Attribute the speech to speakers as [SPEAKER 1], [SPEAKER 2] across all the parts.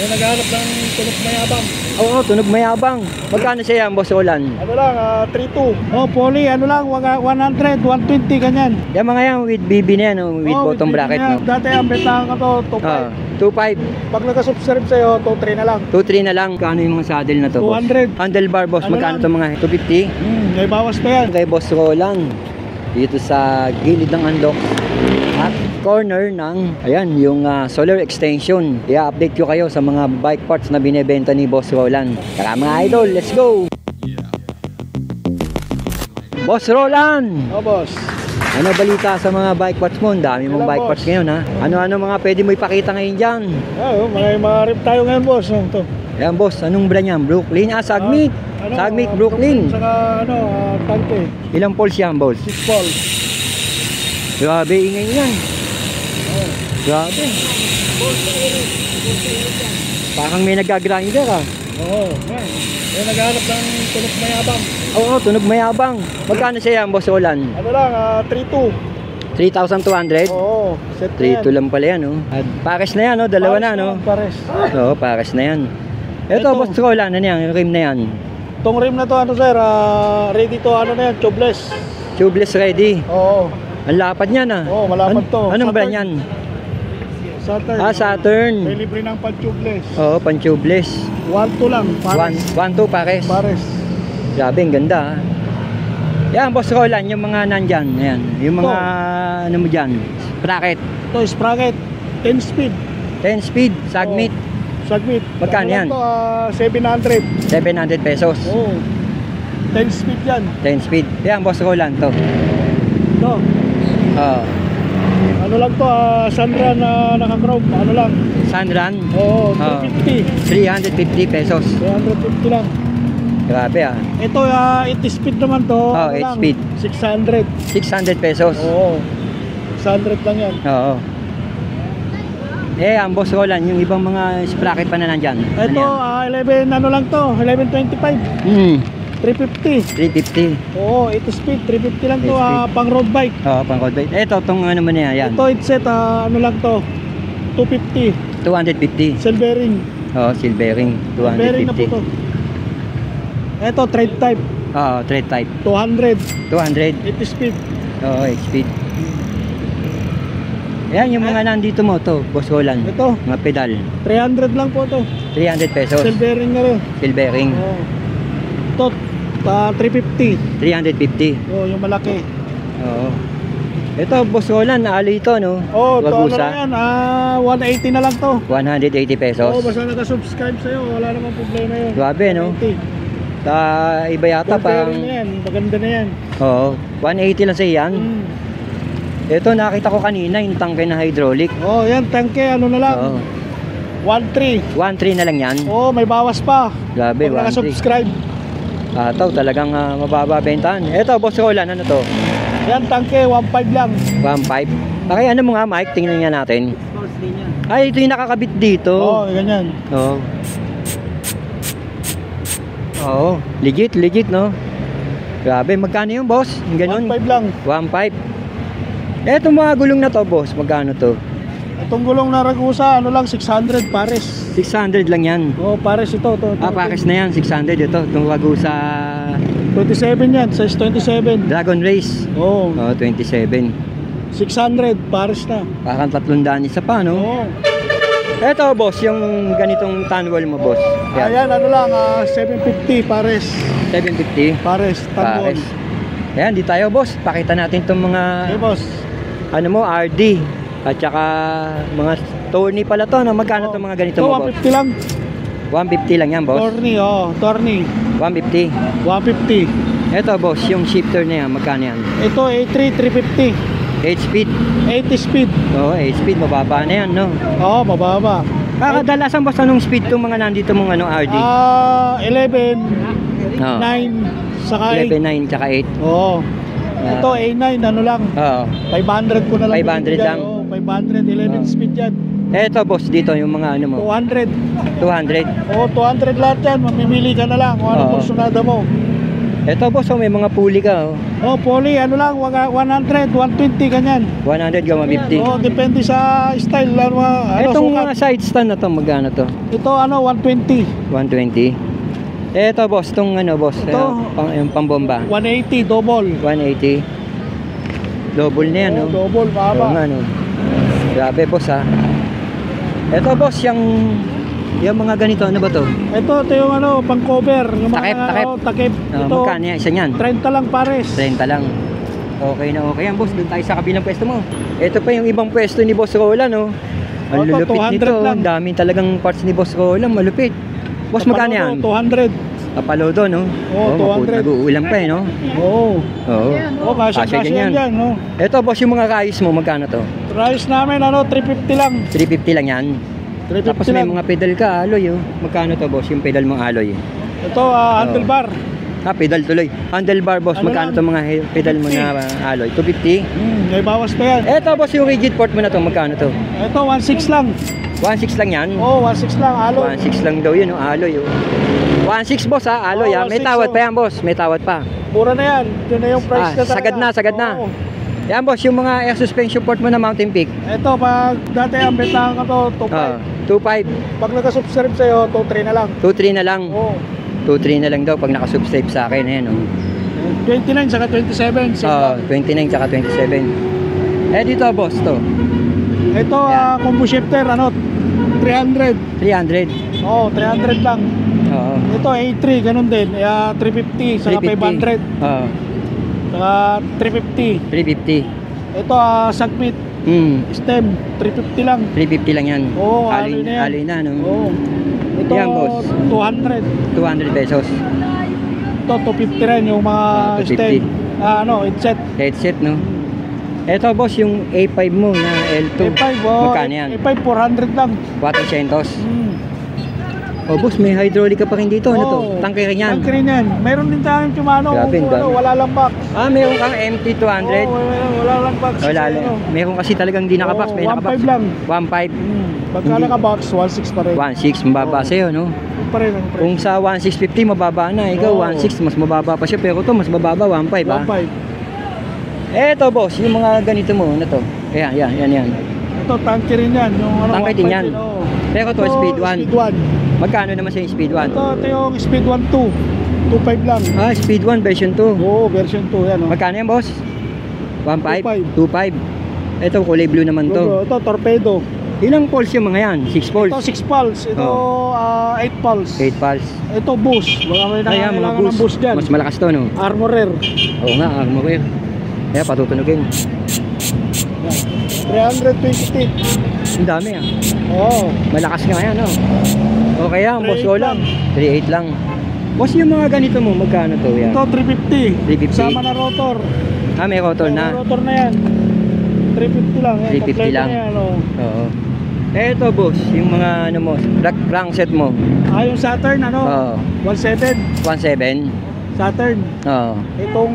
[SPEAKER 1] May naghahanap ng tunog mayabang.
[SPEAKER 2] Oo, tunog mayabang. Magkano siya yan, Boss Roland?
[SPEAKER 1] Ano lang, 3.2. Oh, poly, ano lang, 100, 120, ganyan.
[SPEAKER 2] Yung mga yan with BB na yan, with bottom
[SPEAKER 1] with
[SPEAKER 2] bracket.
[SPEAKER 1] na.
[SPEAKER 2] No?
[SPEAKER 1] Dati ang bentahan ko to, 2.5.
[SPEAKER 2] 2.5.
[SPEAKER 1] Pag nag-subscribe sa'yo, 2.3 na lang.
[SPEAKER 2] 2.3 na lang. Kano yung mga saddle na to,
[SPEAKER 1] 200.
[SPEAKER 2] Boss? Handlebar, Boss.
[SPEAKER 1] Ano
[SPEAKER 2] Magkano
[SPEAKER 1] lang?
[SPEAKER 2] to mga 250?
[SPEAKER 1] May bawas pa yan.
[SPEAKER 2] Kay Boss Roland. Dito sa gilid ng Andok. At corner ng, ayan, yung solar extension. I-update ko kayo sa mga bike parts na binebenta ni Boss Roland. Tara mga idol, let's go! Boss Roland!
[SPEAKER 1] Oh, boss.
[SPEAKER 2] Ano balita sa mga bike parts mo? Ang dami mong
[SPEAKER 1] Hello,
[SPEAKER 2] bike
[SPEAKER 1] boss.
[SPEAKER 2] parts ngayon, ha? Ano-ano mga pwede mo ipakita ngayon dyan?
[SPEAKER 1] May mga rip tayo ngayon, boss. Ito.
[SPEAKER 2] Ayan, boss, anong brand yan? Brooklyn? Sagmit. Sagmit, Brooklyn.
[SPEAKER 1] Saka, tanke.
[SPEAKER 2] Ilang poles yan, boss?
[SPEAKER 1] 6 balls.
[SPEAKER 2] Grabe, ingay yan. Grabe. Parang may nagagrinder, ha?
[SPEAKER 1] Oo, yan. May naghahanap ng tunog mayabang.
[SPEAKER 2] Oo, tunog mayabang. Magkano siya yan, Boss Roland?
[SPEAKER 1] Ano lang, 3.2.
[SPEAKER 2] 3,200?
[SPEAKER 1] Oo, set na
[SPEAKER 2] 3,200 lang pala yan, oh. At pares na yan, oh. Dalawa na, no?
[SPEAKER 1] Pares.
[SPEAKER 2] Oo, pares na yan. Ito,
[SPEAKER 1] Ito.
[SPEAKER 2] Boss Roland, ano yan? Yung rim na yan.
[SPEAKER 1] Itong rim na to, sir, ready to, na yan, tubeless.
[SPEAKER 2] Tubeless ready.
[SPEAKER 1] Oo.
[SPEAKER 2] Ang lapad niyan, ah.
[SPEAKER 1] Oo, malapad to.
[SPEAKER 2] Anong
[SPEAKER 1] Saturn.
[SPEAKER 2] brand yan?
[SPEAKER 1] Saturn.
[SPEAKER 2] Saturn.
[SPEAKER 1] May libre ng pan-tubeless.
[SPEAKER 2] Oo, pan-tubeless.
[SPEAKER 1] 1.2 lang, pares.
[SPEAKER 2] 1,2 pares.
[SPEAKER 1] Pares.
[SPEAKER 2] Grabe, ang ganda, ah. Yan, Boss Roland, yung mga nandyan. Ayan, yung mga, ano mo dyan? Bracket.
[SPEAKER 1] Ito, sprocket. 10 speed.
[SPEAKER 2] 10 speed, Sagmit.
[SPEAKER 1] Sagmit.
[SPEAKER 2] Magkano yan?
[SPEAKER 1] Ito, 700.
[SPEAKER 2] 700 pesos.
[SPEAKER 1] Oo. 10 speed yan.
[SPEAKER 2] 10 speed. Yan, Boss Roland, to.
[SPEAKER 1] Ito.
[SPEAKER 2] Oo.
[SPEAKER 1] Ano lang to, Sandra na naka-chrome. Ano lang.
[SPEAKER 2] Sunrun.
[SPEAKER 1] Oo, 350.
[SPEAKER 2] 350 pesos.
[SPEAKER 1] 350 lang.
[SPEAKER 2] Grabe, ah.
[SPEAKER 1] Ito, 80 speed naman to.
[SPEAKER 2] 8
[SPEAKER 1] lang,
[SPEAKER 2] speed.
[SPEAKER 1] 600.
[SPEAKER 2] 600 pesos.
[SPEAKER 1] Oo. 600 lang yan.
[SPEAKER 2] Oo. Ang Boss Roland, yung ibang mga sprocket pa na nandyan.
[SPEAKER 1] Ito, 11, ano lang to, 1125. 350.
[SPEAKER 2] 350.
[SPEAKER 1] Oo, 80 speed, 350 lang to,
[SPEAKER 2] 8 speed.
[SPEAKER 1] pang road bike.
[SPEAKER 2] Oo, pang road bike. Ito, itong ano man yan.
[SPEAKER 1] Ito, headset, ano lang to, 250.
[SPEAKER 2] 250.
[SPEAKER 1] Silvering.
[SPEAKER 2] Oo, silvering.
[SPEAKER 1] Silvering na po to.
[SPEAKER 2] 250.
[SPEAKER 1] Ito, tread type,
[SPEAKER 2] Oo, tread type.
[SPEAKER 1] 200.
[SPEAKER 2] 200.
[SPEAKER 1] 80 speed.
[SPEAKER 2] Oo, 8 speed. Yan, yung mga nandito mo to, Boss Roland.
[SPEAKER 1] Ito,
[SPEAKER 2] Mga pedal.
[SPEAKER 1] 300 lang po to.
[SPEAKER 2] 300 pesos.
[SPEAKER 1] Silvering na rin.
[SPEAKER 2] Silvering.
[SPEAKER 1] Oo. Ito, 350.
[SPEAKER 2] 350.
[SPEAKER 1] Oo, yung malaki.
[SPEAKER 2] Oo. Ito, Boss Roland, ali ito, no?
[SPEAKER 1] Oo, to ano
[SPEAKER 2] Wagusa.
[SPEAKER 1] na yan, 180 na lang to.
[SPEAKER 2] 180 pesos.
[SPEAKER 1] Oo, basta naka-subscribe sa'yo, wala namang problema yun.
[SPEAKER 2] Grabe, no?
[SPEAKER 1] 180.
[SPEAKER 2] Iba yata
[SPEAKER 1] Silvering
[SPEAKER 2] pang...
[SPEAKER 1] na yan, maganda na yan.
[SPEAKER 2] Oo, 180 lang sa iyan. Ito, nakita ko kanina, yung tangke na hydraulic.
[SPEAKER 1] Oo, yan, tangke, ano na lang.
[SPEAKER 2] Oo.
[SPEAKER 1] 1.3.
[SPEAKER 2] 1.3 na lang yan.
[SPEAKER 1] Oo, may bawas pa.
[SPEAKER 2] Grabe,
[SPEAKER 1] Pag
[SPEAKER 2] 1.3.
[SPEAKER 1] naka-subscribe.
[SPEAKER 2] Ito, talagang mababa bentahan. Ito, Boss Roland, ano to?
[SPEAKER 1] Yan, tangke, 1.5 lang.
[SPEAKER 2] 1.5. Pakay, ano mo nga, Mike? Tingnan nga natin. Ay, ito yung nakakabit dito.
[SPEAKER 1] Oo, ganyan.
[SPEAKER 2] Oo. Oo, legit, no? Grabe, magkano yung boss? Yung ganun?
[SPEAKER 1] 1.5 lang.
[SPEAKER 2] 1.5. Eto mga gulong na to, boss, magkano to?
[SPEAKER 1] Itong gulong na Ragusa, ano lang, 600 pares.
[SPEAKER 2] 600 lang yan.
[SPEAKER 1] Oo, pares ito.
[SPEAKER 2] Pares na yan, 600 ito. Itong wago sa
[SPEAKER 1] 27 yan, size 27.
[SPEAKER 2] Dragon Race.
[SPEAKER 1] Oo,
[SPEAKER 2] 27.
[SPEAKER 1] 600 pares na.
[SPEAKER 2] Parang 300 isa pa, no?
[SPEAKER 1] Oo.
[SPEAKER 2] Eto, boss, yung ganitong tanwal mo, boss.
[SPEAKER 1] Ayan, ano lang, 750 pares.
[SPEAKER 2] 750.
[SPEAKER 1] Pares, tanwol.
[SPEAKER 2] Pares. Ayan, di tayo, boss. Pakita natin itong mga,
[SPEAKER 1] Okay, boss.
[SPEAKER 2] ano mo, RD. At saka, mga tourney pala to, no? Magkano itong mga ganito
[SPEAKER 1] Ito,
[SPEAKER 2] mo, boss?
[SPEAKER 1] 150 lang.
[SPEAKER 2] 150 lang yan, boss.
[SPEAKER 1] Tourney, tourney.
[SPEAKER 2] 150.
[SPEAKER 1] 150.
[SPEAKER 2] Eto, boss, yung shifter na yan, magkano yan?
[SPEAKER 1] Ito, A3, 350.
[SPEAKER 2] 8 speed.
[SPEAKER 1] 80 speed.
[SPEAKER 2] Oo, 8 speed, mababa na yan, no?
[SPEAKER 1] Oo, mababa.
[SPEAKER 2] Kadalasan, boss, anong speed itong mga nandito mong RD?
[SPEAKER 1] 11,
[SPEAKER 2] Oo.
[SPEAKER 1] 9, saka 8.
[SPEAKER 2] 11.9 tsaka 8.
[SPEAKER 1] Oo. Ito, A9, ano lang.
[SPEAKER 2] Oo.
[SPEAKER 1] 500 ko na lang.
[SPEAKER 2] 500 lang.
[SPEAKER 1] Oo, 500, 11 speed yan.
[SPEAKER 2] Eto, boss, dito yung mga ano mo.
[SPEAKER 1] 200.
[SPEAKER 2] 200.
[SPEAKER 1] Oo, 200 lahat yan. Mamimili ka na lang kung anong
[SPEAKER 2] Oo.
[SPEAKER 1] kursunada mo.
[SPEAKER 2] Ito boss, oh, may mga puli ka. Oh.
[SPEAKER 1] Oh, poly, ano lang, 100, 120 ganyan.
[SPEAKER 2] 100 gama 50.
[SPEAKER 1] Oh, depende sa style. Ano,
[SPEAKER 2] Itong
[SPEAKER 1] sukat.
[SPEAKER 2] mga side stand na to, magkano to?
[SPEAKER 1] Ito, ano, 120.
[SPEAKER 2] 120. Ito boss, tong ano boss,
[SPEAKER 1] Ito.
[SPEAKER 2] yung pambomba.
[SPEAKER 1] 180, double.
[SPEAKER 2] 180. Double na yan,
[SPEAKER 1] Oh,
[SPEAKER 2] no?
[SPEAKER 1] double,
[SPEAKER 2] Oo
[SPEAKER 1] baba.
[SPEAKER 2] nga, no? Grabe boss, ha? Ito boss, yung mga ganito, ano ba to?
[SPEAKER 1] Ito yung ano, pang cover. Yung mga,
[SPEAKER 2] Takip, takip.
[SPEAKER 1] Oh, takip. Ito,
[SPEAKER 2] Magkano yan? Isa niyan?
[SPEAKER 1] 30 lang pares.
[SPEAKER 2] 30 lang. Okay na okay yan boss, doon tayo sa kabilang pwesto mo. Ito pa yung ibang pwesto ni Boss Roland, no? Ang
[SPEAKER 1] Ito,
[SPEAKER 2] lulupit
[SPEAKER 1] 200
[SPEAKER 2] nito.
[SPEAKER 1] lang.
[SPEAKER 2] Ang daming talagang parts ni Boss Roland, malupit. Boss, magkano yan?
[SPEAKER 1] 200.
[SPEAKER 2] Kapalodo, no?
[SPEAKER 1] Oo, 200.
[SPEAKER 2] Nag-uulam pa eh, no?
[SPEAKER 1] Oo.
[SPEAKER 2] Oo.
[SPEAKER 1] Oh,
[SPEAKER 2] Kasya
[SPEAKER 1] kasya
[SPEAKER 2] ganyan.
[SPEAKER 1] yan, no?
[SPEAKER 2] Ito boss, yung mga kayos mo, magkano to?
[SPEAKER 1] Price namin, ano, 350 lang.
[SPEAKER 2] 350 lang yan.
[SPEAKER 1] 350
[SPEAKER 2] Tapos may
[SPEAKER 1] lang.
[SPEAKER 2] mga pedal ka, alloy, oh. Magkano to boss, yung pedal mong alloy?
[SPEAKER 1] Ito, handlebar.
[SPEAKER 2] Pedal tuloy. Handlebar boss,
[SPEAKER 1] Ano
[SPEAKER 2] magkano
[SPEAKER 1] lang?
[SPEAKER 2] to mga pedal mo na alloy? 250?
[SPEAKER 1] May bawas pa yan.
[SPEAKER 2] Eto boss, yung rigid port mo na to, magkano to?
[SPEAKER 1] Ito, 1.6 lang.
[SPEAKER 2] 1.6 lang yan?
[SPEAKER 1] Oo, 1.6 lang, alo.
[SPEAKER 2] 1.6 lang daw yun, oh, alloy, oh. 1.6 boss ha, alloy,
[SPEAKER 1] Oo,
[SPEAKER 2] ha. May
[SPEAKER 1] 1.6,
[SPEAKER 2] tawad
[SPEAKER 1] oh.
[SPEAKER 2] pa yan boss, may tawad pa.
[SPEAKER 1] Mura na yan. Yun na yung price na talaga.
[SPEAKER 2] sagad na.
[SPEAKER 1] Oo.
[SPEAKER 2] Yan boss, yung mga air suspension port mo na Mountain Peak.
[SPEAKER 1] Ito, pag dati ang bentahan ka to, 2.5.
[SPEAKER 2] 2.5,
[SPEAKER 1] Pag nag-subscribe sa'yo, 2.3 na lang.
[SPEAKER 2] 2.3 na lang.
[SPEAKER 1] Oo.
[SPEAKER 2] 2.3 na lang daw pag nakasubscribe sa akin, ayan, oh.
[SPEAKER 1] 29 saka 27. Same lang.
[SPEAKER 2] 29 tsaka 27. Dito boss to.
[SPEAKER 1] Ito,
[SPEAKER 2] Yan.
[SPEAKER 1] combo shifter, ano, 300.
[SPEAKER 2] 300.
[SPEAKER 1] Oo, 300 lang.
[SPEAKER 2] Oo.
[SPEAKER 1] Ito, A3, ganun din. 350, saka 500.
[SPEAKER 2] Oo.
[SPEAKER 1] Saka 350.
[SPEAKER 2] 350.
[SPEAKER 1] Ito, submit, stem, 350 lang.
[SPEAKER 2] 350 lang yan.
[SPEAKER 1] Oo,
[SPEAKER 2] Alloy
[SPEAKER 1] alloy na yan.
[SPEAKER 2] alloy na, no?
[SPEAKER 1] Oo. Ito,
[SPEAKER 2] Yan, boss.
[SPEAKER 1] 200.
[SPEAKER 2] 200 pesos.
[SPEAKER 1] Ito, 250 rin yung mga
[SPEAKER 2] 250.
[SPEAKER 1] stem. Headset.
[SPEAKER 2] Headset, no? Ito boss, yung A5 mo na L2.
[SPEAKER 1] A5, oh.
[SPEAKER 2] Magkano yan?
[SPEAKER 1] A5, 400 lang.
[SPEAKER 2] 400.
[SPEAKER 1] Hmm.
[SPEAKER 2] Oh boss, may hydraulic ka pa rin dito. Ano to?
[SPEAKER 1] Oo.
[SPEAKER 2] Tangke rin yan.
[SPEAKER 1] Tangke rin yan. Mayroon din tayong Shimano.
[SPEAKER 2] Grabe, ang dami.
[SPEAKER 1] Wala lang box.
[SPEAKER 2] Meron kang MT200.
[SPEAKER 1] Oo, wala lang box.
[SPEAKER 2] Wala
[SPEAKER 1] Kasi,
[SPEAKER 2] lang. Meron kasi talagang di nakabox. May
[SPEAKER 1] 1.5
[SPEAKER 2] nakabox.
[SPEAKER 1] lang.
[SPEAKER 2] 1.5.
[SPEAKER 1] Pagka
[SPEAKER 2] Hindi.
[SPEAKER 1] naka-box, 1.6 pa rin.
[SPEAKER 2] 1.6, mababa
[SPEAKER 1] Oo.
[SPEAKER 2] sa'yo, no?
[SPEAKER 1] Yun pa rin ang price.
[SPEAKER 2] Kung sa 1.650, mababa na. Ikaw,
[SPEAKER 1] Oo.
[SPEAKER 2] 1.6, mas mababa pa siya. Pero to mas mababa, 1.5, ha?
[SPEAKER 1] 1.5.
[SPEAKER 2] Eto, boss, yung mga ganito mo, ano to? Yan.
[SPEAKER 1] Ito, tangke rin yan. Yung, ano,
[SPEAKER 2] Tangke din
[SPEAKER 1] 1.5
[SPEAKER 2] yan.
[SPEAKER 1] oo.
[SPEAKER 2] Pero to,
[SPEAKER 1] Ito,
[SPEAKER 2] speed 1.
[SPEAKER 1] Speed 1.
[SPEAKER 2] Magkano naman sa yung speed 1?
[SPEAKER 1] Ito yung speed 1 2. 2.5 lang.
[SPEAKER 2] Speed 1, version 2.
[SPEAKER 1] Oo, version 2 yan. Oh.
[SPEAKER 2] Magkano yan, boss? 1.5?
[SPEAKER 1] 2.5.
[SPEAKER 2] 2.5. Ito, kulay blue naman to.
[SPEAKER 1] Ito, torpedo.
[SPEAKER 2] Ilang poles yung mga yan? 6 poles?
[SPEAKER 1] Ito, 6 pulse. Ito, 8 pulse.
[SPEAKER 2] 8 poles.
[SPEAKER 1] Ito, boost. Baka may
[SPEAKER 2] Ayan, mga
[SPEAKER 1] kailangan ng
[SPEAKER 2] boost.
[SPEAKER 1] boost dyan.
[SPEAKER 2] Mas malakas to, no?
[SPEAKER 1] Armorer.
[SPEAKER 2] Oo nga, armorer. Kaya patutunogin.
[SPEAKER 1] 320 feet.
[SPEAKER 2] Ang dami, ah.
[SPEAKER 1] Oo.
[SPEAKER 2] Malakas nga yan, no? Okay yan, boss
[SPEAKER 1] 3.8
[SPEAKER 2] ko lang. 3.8 lang. Boss, yung mga ganito mo, magkano to yan?
[SPEAKER 1] Ito, 350.
[SPEAKER 2] 350.
[SPEAKER 1] Kasama na rotor.
[SPEAKER 2] May rotor
[SPEAKER 1] May
[SPEAKER 2] na.
[SPEAKER 1] rotor na yan. 350 lang. Yan.
[SPEAKER 2] 350
[SPEAKER 1] Kompleto
[SPEAKER 2] lang.
[SPEAKER 1] na yan, oh.
[SPEAKER 2] Oo. Eto, boss, yung mga ano mo, crankset mo.
[SPEAKER 1] Yung Saturn, ano?
[SPEAKER 2] Oo.
[SPEAKER 1] 1.7.
[SPEAKER 2] 1.7.
[SPEAKER 1] Saturn.
[SPEAKER 2] Oo.
[SPEAKER 1] Itong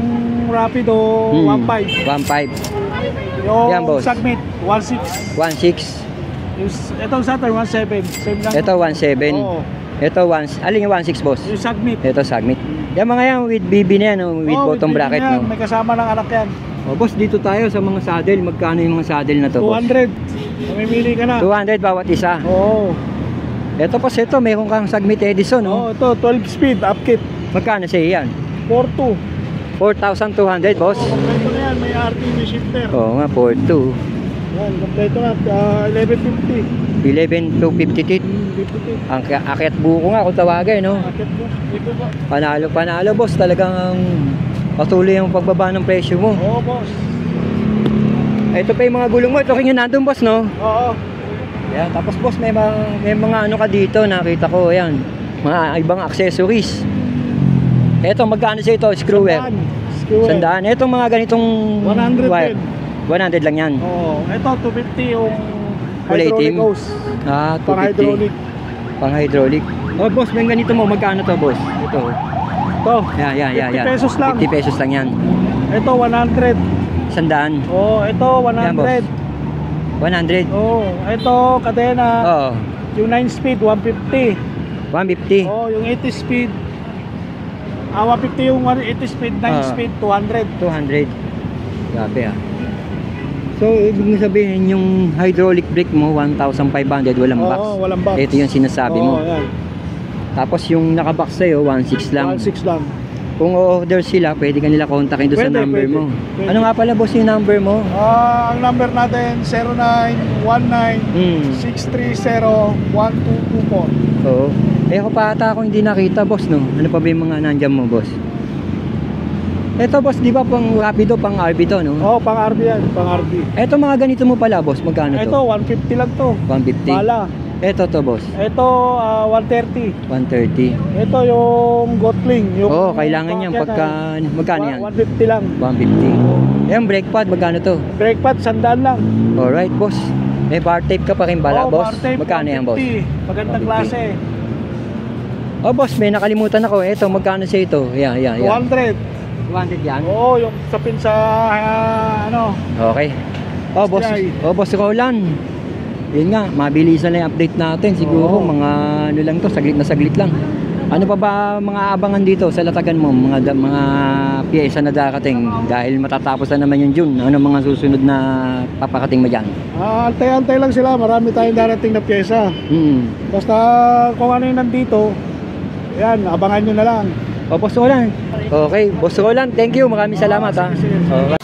[SPEAKER 1] Rapido, 1.5.
[SPEAKER 2] 1.5.
[SPEAKER 1] Yung
[SPEAKER 2] Yan, boss.
[SPEAKER 1] Submit, 1.6.
[SPEAKER 2] 1.6.
[SPEAKER 1] Itong Saturn, 1.7. Same lang.
[SPEAKER 2] Ito 1.7.
[SPEAKER 1] Oo.
[SPEAKER 2] Ito 1. Alin yung 1.6, boss?
[SPEAKER 1] Yung Submit.
[SPEAKER 2] Ito Sagmit. Yung mga yan with BB na yan, no? With
[SPEAKER 1] Oo,
[SPEAKER 2] bottom
[SPEAKER 1] with
[SPEAKER 2] bracket,
[SPEAKER 1] yan.
[SPEAKER 2] no?
[SPEAKER 1] May kasama ng anak yan.
[SPEAKER 2] Boss, dito tayo sa mga saddle. Magkano yung mga saddle na to, boss?
[SPEAKER 1] 200. Mamimili ka na.
[SPEAKER 2] 200 bawat isa.
[SPEAKER 1] Oo.
[SPEAKER 2] Ito po, ito, meron kang Sagmit Edison, no?
[SPEAKER 1] Oo, ito, 12 speed, upkit.
[SPEAKER 2] Magkano sa'yo yan?
[SPEAKER 1] 4.2.
[SPEAKER 2] 4,200, boss.
[SPEAKER 1] Kompleto na yan, may RTV shifter.
[SPEAKER 2] Oo nga, 4,2.
[SPEAKER 1] Yan, kompleto na. 1150.
[SPEAKER 2] 11 to 50 tit.
[SPEAKER 1] 50.
[SPEAKER 2] Ang akyat buko nga kung tawagin, no?
[SPEAKER 1] Akit mo. Ito ba?
[SPEAKER 2] Panalo, boss. Talagang patuloy yung pagbaba ng presyo mo.
[SPEAKER 1] Oo, boss.
[SPEAKER 2] Ito pa yung mga gulong mo. Ito rin yung nandun, boss, no?
[SPEAKER 1] Oo.
[SPEAKER 2] Yan. Tapos, boss, may mga ano ka dito. Nakita ko, yan. Mga ibang accessories. Ito, magkano sa ito? Screwer.
[SPEAKER 1] Skewer.
[SPEAKER 2] Sandaan. Itong mga ganitong
[SPEAKER 1] 100
[SPEAKER 2] wire.
[SPEAKER 1] din.
[SPEAKER 2] 100 lang yan.
[SPEAKER 1] Oo. Ito, 250 yung
[SPEAKER 2] Kulay
[SPEAKER 1] hydraulic
[SPEAKER 2] itim.
[SPEAKER 1] hose.
[SPEAKER 2] 250.
[SPEAKER 1] Pang hydraulic.
[SPEAKER 2] Pang hydraulic. Oh, boss, may ganito mo. Magkano to, boss? Ito.
[SPEAKER 1] Ito.
[SPEAKER 2] Yan.
[SPEAKER 1] 50 pesos lang.
[SPEAKER 2] 50 pesos lang yan.
[SPEAKER 1] Ito, 100.
[SPEAKER 2] Sandaan.
[SPEAKER 1] Oo, ito,
[SPEAKER 2] Yan, boss.
[SPEAKER 1] 100.
[SPEAKER 2] 100.
[SPEAKER 1] Oo. Ito, kadena.
[SPEAKER 2] Oo.
[SPEAKER 1] Yung 9 speed, 150.
[SPEAKER 2] 150.
[SPEAKER 1] Oo, yung 80 speed, 150 yung 180 speed, 9 speed, 200.
[SPEAKER 2] 200. Grabe ah. So, ibig mo sabihin yung hydraulic brake mo, 1,500, walang box.
[SPEAKER 1] Oo, walang box.
[SPEAKER 2] Ito yung sinasabi mo.
[SPEAKER 1] Oo, yan.
[SPEAKER 2] Tapos yung nakabox sa'yo, 1,600 lang.
[SPEAKER 1] 1.6 lang.
[SPEAKER 2] Kung o-order sila, pwede ka nila kontakin doon sa
[SPEAKER 1] Pwede,
[SPEAKER 2] number
[SPEAKER 1] pwede.
[SPEAKER 2] mo.
[SPEAKER 1] Pwede.
[SPEAKER 2] Ano nga pala boss yung number mo?
[SPEAKER 1] Ang number natin 0919-630-1224.
[SPEAKER 2] Oo. Eh ako pa ata ako hindi nakita boss no. Ano pa ba yung mga nandiyan mo boss? Eto boss, di ba pang Rapido, pang RB to no?
[SPEAKER 1] Oh, pang RB yan, pang RB.
[SPEAKER 2] Eto mga ganito mo pala boss, magkano to?
[SPEAKER 1] Ito 150 lang to.
[SPEAKER 2] 150.
[SPEAKER 1] Pala.
[SPEAKER 2] Eto to boss,
[SPEAKER 1] Ito 130.
[SPEAKER 2] 130.
[SPEAKER 1] Ito yung Gotling, yung
[SPEAKER 2] Oo, kailangan yan pagka magkano yan?
[SPEAKER 1] 150 lang.
[SPEAKER 2] 150. Eh ang brake pad magkano to?
[SPEAKER 1] Brake pad 100 lang.
[SPEAKER 2] Alright boss. May bar tape ka pa rin bala
[SPEAKER 1] Oh,
[SPEAKER 2] boss?
[SPEAKER 1] bar tape,
[SPEAKER 2] Magkano yan boss?
[SPEAKER 1] 150. Magandang
[SPEAKER 2] 150.
[SPEAKER 1] klase.
[SPEAKER 2] Oh boss, may nakalimutan ako. Eto magkano sa ito? Yan.
[SPEAKER 1] 200.
[SPEAKER 2] 200 yan?
[SPEAKER 1] Oo, yung sapin sa ano.
[SPEAKER 2] Okay. Oh boss,
[SPEAKER 1] STI.
[SPEAKER 2] boss Roland. Yun nga, mabilisan na yung update natin. Siguro
[SPEAKER 1] Oo.
[SPEAKER 2] mga ano lang to, saglit na saglit lang. Ano pa ba mga abangan dito sa latagan mo? Mga piyesa na darating dahil matatapos na naman yung June. Ano mga susunod na papakating mo dyan?
[SPEAKER 1] Antay-antay lang sila, marami tayong darating na pyesa. Basta kung ano yung nandito, yan, abangan nyo na lang.
[SPEAKER 2] O, Boss Roland. Okay, Boss Roland, thank you. Maraming salamat ha.
[SPEAKER 1] Sige.
[SPEAKER 2] Okay.